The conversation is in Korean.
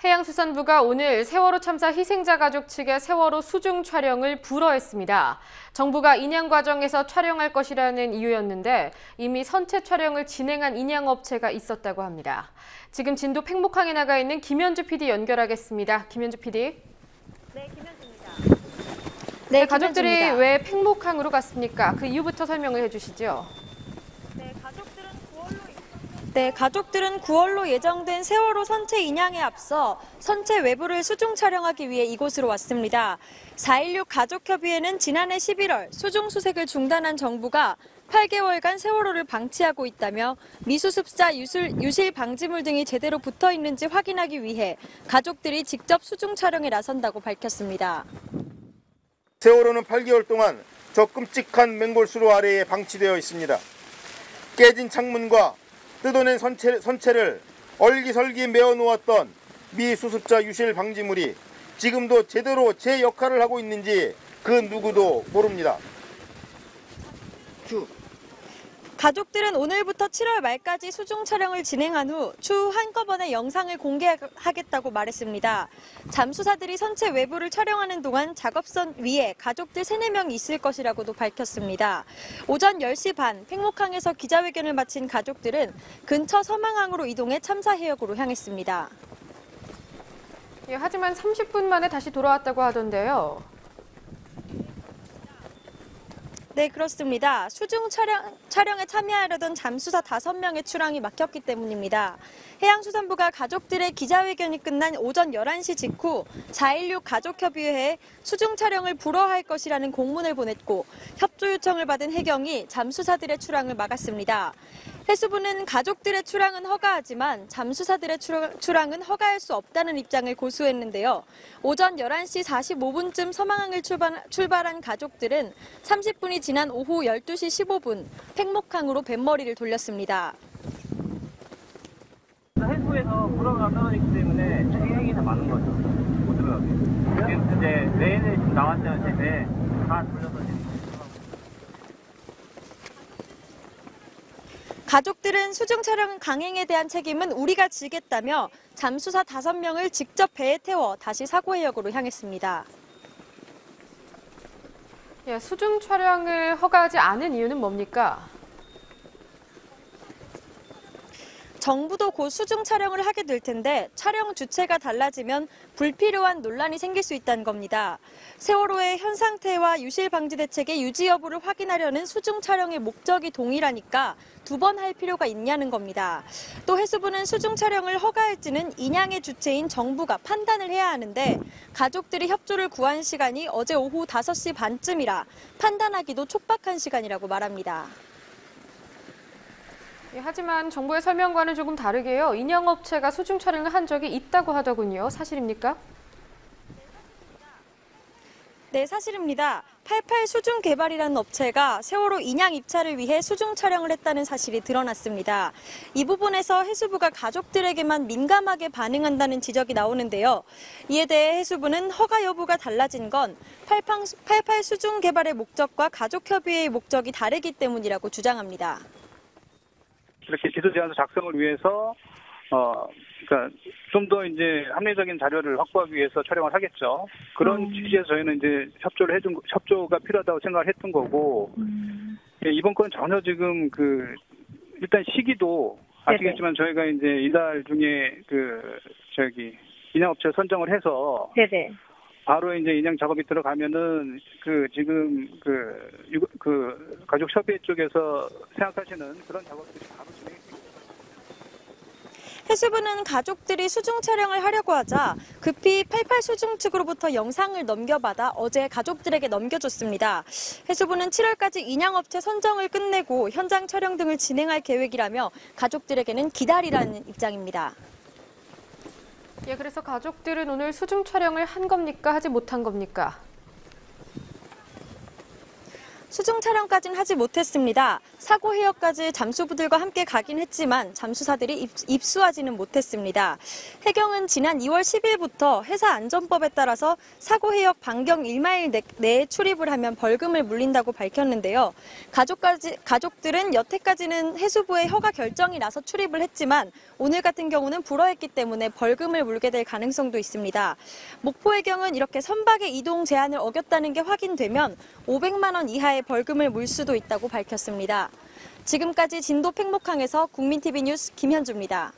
해양수산부가 오늘 세월호 참사 희생자 가족 측의 세월호 수중 촬영을 불허했습니다. 정부가 인양 과정에서 촬영할 것이라는 이유였는데 이미 선체 촬영을 진행한 인양업체가 있었다고 합니다. 지금 진도 팽목항에 나가 있는 김현주 PD 연결하겠습니다. 김현주 PD. 네, 김현주입니다. 네, 가족들이 왜 팽목항으로 갔습니까? 그 이유부터 설명을 해주시죠. 가족들은 9월로 예정된 세월호 선체 인양에 앞서 선체 외부를 수중 촬영하기 위해 이곳으로 왔습니다. 4.16 가족협의회는 지난해 11월 수중 수색을 중단한 정부가 8개월간 세월호를 방치하고 있다며 미수습자, 유실 방지물 등이 제대로 붙어 있는지 확인하기 위해 가족들이 직접 수중 촬영에 나선다고 밝혔습니다. 세월호는 8개월 동안 저 끔찍한 맹골수로 아래에 방치되어 있습니다. 깨진 창문과 뜯어낸 선체를 얼기설기 메어 놓았던 미수습자 유실 방지물이 지금도 제대로 제 역할을 하고 있는지 그 누구도 모릅니다. 가족들은 오늘부터 7월 말까지 수중 촬영을 진행한 후 추후 한꺼번에 영상을 공개하겠다고 말했습니다. 잠수사들이 선체 외부를 촬영하는 동안 작업선 위에 가족들 3-4명이 있을 것이라고도 밝혔습니다. 오전 10시 반 팽목항에서 기자회견을 마친 가족들은 근처 서망항으로 이동해 참사 해역으로 향했습니다. 하지만 30분 만에 다시 돌아왔다고 하던데요. 네, 그렇습니다. 수중 촬영에 참여하려던 잠수사 5명의 출항이 막혔기 때문입니다. 해양수산부가 가족들의 기자회견이 끝난 오전 11시 직후 4.16 가족협의회에 수중 촬영을 불허할 것이라는 공문을 보냈고 협조 요청을 받은 해경이 잠수사들의 출항을 막았습니다. 해수부는 가족들의 출항은 허가하지만 잠수사들의 출항은 허가할 수 없다는 입장을 고수했는데요. 오전 11시 45분쯤 서망항을 출발한 가족들은 30분이 지난 오후 12시 15분 팽목항으로 뱃머리를 돌렸습니다. 해수에서 불어가 떨어지기 때문에 행위가 다 많은 거죠. 못 들어가게. 지금 이제 레인을 지금 나왔어요. 제배 다 돌려서 지금. 가족들은 수중 촬영 강행에 대한 책임은 우리가 지겠다며 잠수사 5명을 직접 배에 태워 다시 사고해역으로 향했습니다. 수중 촬영을 허가하지 않은 이유는 뭡니까? 정부도 곧 수중 촬영을 하게 될 텐데 촬영 주체가 달라지면 불필요한 논란이 생길 수 있다는 겁니다. 세월호의 현 상태와 유실 방지 대책의 유지 여부를 확인하려는 수중 촬영의 목적이 동일하니까 2번 할 필요가 있냐는 겁니다. 또 해수부는 수중 촬영을 허가할지는 인양의 주체인 정부가 판단을 해야 하는데 가족들이 협조를 구한 시간이 어제 오후 5시 반쯤이라 판단하기도 촉박한 시간이라고 말합니다. 하지만 정부의 설명과는 조금 다르게요. 인양업체가 수중 촬영을 한 적이 있다고 하더군요. 사실입니까? 네, 사실입니다. 88 수중 개발이라는 업체가 세월호 인양 입찰을 위해 수중 촬영을 했다는 사실이 드러났습니다. 이 부분에서 해수부가 가족들에게만 민감하게 반응한다는 지적이 나오는데요. 이에 대해 해수부는 허가 여부가 달라진 건 88 수중 개발의 목적과 가족협의회의 목적이 다르기 때문이라고 주장합니다. 이렇게 지도 제안서 작성을 위해서 그러니까 좀 더 이제 합리적인 자료를 확보하기 위해서 촬영을 하겠죠. 그런 취지에서 저희는 이제 협조가 필요하다고 생각을 했던 거고 이번 건 전혀 지금 일단 시기도 아시겠지만 저희가 이제 이달 중에 인양업체 선정을 해서 네네. 바로 이제 인양 작업이 들어가면은 지금 가족 협의회 쪽에서 생각하시는 그런 작업들이 바로 진행됩니다. 해수부는 가족들이 수중 촬영을 하려고 하자 급히 88 수중 측으로부터 영상을 넘겨받아 어제 가족들에게 넘겨줬습니다. 해수부는 7월까지 인양업체 선정을 끝내고 현장 촬영 등을 진행할 계획이라며 가족들에게는 기다리라는 입장입니다. 그래서 가족들은 오늘 수중 촬영을 한 겁니까? 하지 못한 겁니까? 수중 촬영까지는 하지 못했습니다. 사고 해역까지 잠수부들과 함께 가긴 했지만 잠수사들이 입수하지는 못했습니다. 해경은 지난 2월 10일부터 해사안전법에 따라서 사고 해역 반경 1마일 내에 출입을 하면 벌금을 물린다고 밝혔는데요. 가족들은 여태까지는 해수부의 허가 결정이 나서 출입을 했지만 오늘 같은 경우는 불어했기 때문에 벌금을 물게 될 가능성도 있습니다. 목포해경은 이렇게 선박의 이동 제한을 어겼다는 게 확인되면 500만 원 이하의 벌금을 물 수도 있다고 밝혔습니다. 지금까지 진도 팽목항에서 국민TV 뉴스 김현주입니다.